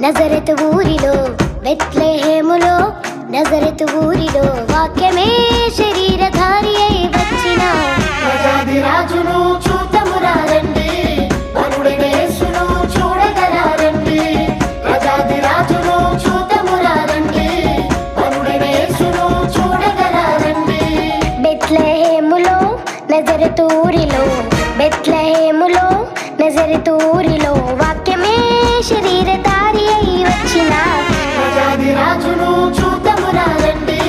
నజరతు ఊరిలో బెత్లెహేములో నజరతు ఊరిలో వాక్యమే శరీరధారి అయి వచ్చిన ప్రజాది రాజును చూద్దామురా రండి, వరుడైన యేసును చూడగలారండి. ప్రజాది రాజును చూద్దామురా రండి, వరుడైన యేసును చూడగలారండి. బెత్లెహేములో నజరతు ఊరిలో బెత్లెహేములో నజరతు ఊరిలో వాక్యమే శరీరధారి అయి వచ్చిన ప్రజాది రాజును చూద్దామురా రండి,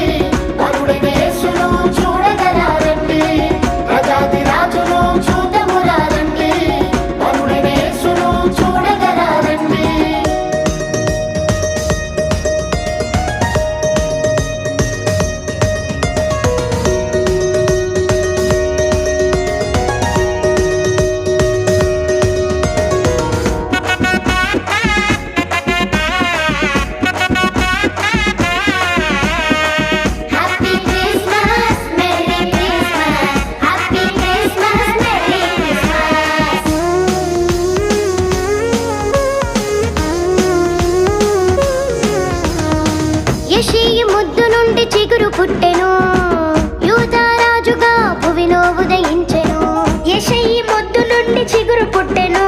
వరుడైన యేసును చూడగలారండి. ప్రజాది రాజును చూద్దామురా రండి, వరుడైన యేసును చూడగలారండి. Happy Christmas merry Christmas happy Christmas merry Christmas యెషయి ముద్దు నుండి చిగురు పుట్టెను, యూదా రాజుగా భువిలో ఉదయించెను. యెషయి ముద్దు నుండి చిగురు పుట్టెను,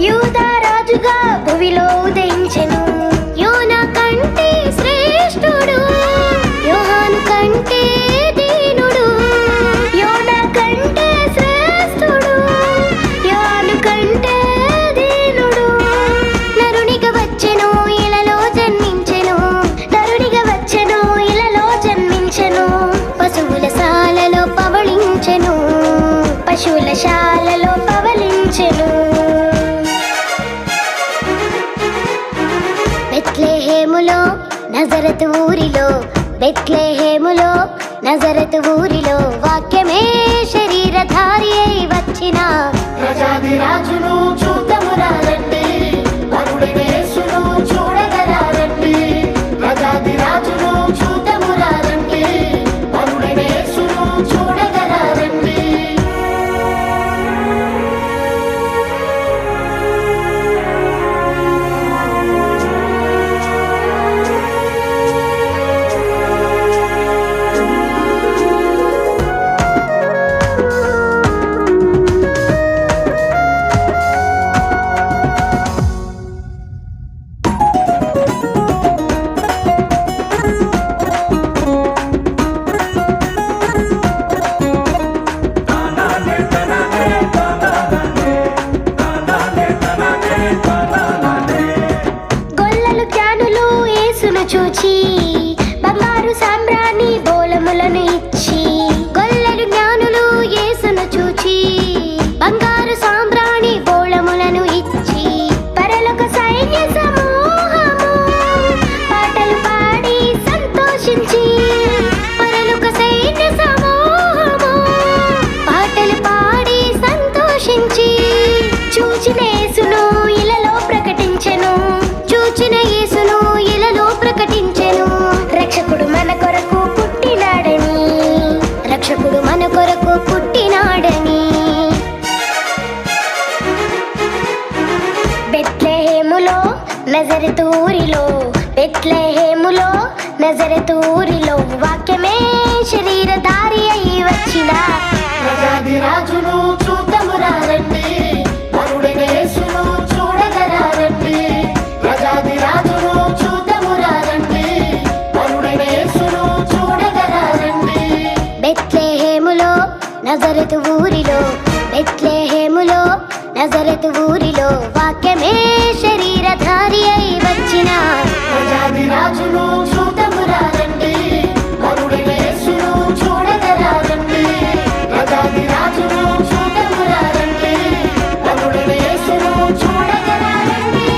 యూదా రాజుగా భువిలో ఉదయించెను. యోనా కంటే శ్రేష్ఠుడు, యోహాను కంటే దీనుడు. యోనా కంటే శ్రేష్ఠుడు, యోహాను కంటే దీనుడు. నరునిగా వచ్చెను ఇలలో జన్మించెను, నరునిగా వచ్చెను ఇలలో జన్మించెను. పశువుల శాలలో పవళించెను, పశువుల శాలలో పవళించెను. బెత్లెహేములో నజరతు ఊరిలో బెత్లెహేములో నజరతు ఊరిలో వాక్యమే శరీరధారి అయి వచ్చిన ప్రజాది రాజును చూద్దామురా రండి, వరుడైన యేసును చూడగలారండి. ప్రజాది రాజును చూద్దామురా రండి, వరుడైన యేసును చూడగలారండి. గొల్లలు జ్ఞానులు యేసును చూచి బంగారు సాంబ్రాణి బోలములను ఇచ్చి గొల్లలు జ్ఞానులు యేసును చూచి బంగారు సాంబ్రాణి బోళములను ఇచ్చి పరలోక సైన్య సమూహము పాటలు పాడి సంతోషించి పరలోక సైన్య సమూహము పాటలు పాడి సంతోషించి చూచిన యేసును ఇలలో ప్రకటించెను, చూచిన యేసును ఇలలో ప్రకటించెను. రక్షకుడు మన కొరకు పుట్టినాడని, రక్షకుడు మన కొరకు పుట్టినాడని. బెత్లెహేములో నజరతు ఊరిలో బెత్లెహేములో నజరతు ఊరిలో వాక్యమే శరీరధారి అయి వచ్చిన ప్రజాది రాజును చూద్దామురా రండి, వరుడైన యేసును చూడగలారండి. ప్రజాది రాజును చూద్దామురా రండి, వరుడైన యేసును చూడగలారండి. బెత్లెహేములో నజరతు ఊరిలో బెత్లెహేములో నజరతు ఊరిలో వాక్యమే శరీరధారి అయి వచ్చిన ప్రజాది రాజును చూద్దామురా రండి, వరుడైన యేసును చూడగలారండి. ప్రజాది రాజును చూద్దామురా రండి, వరుడైన యేసును చూడగలారండి.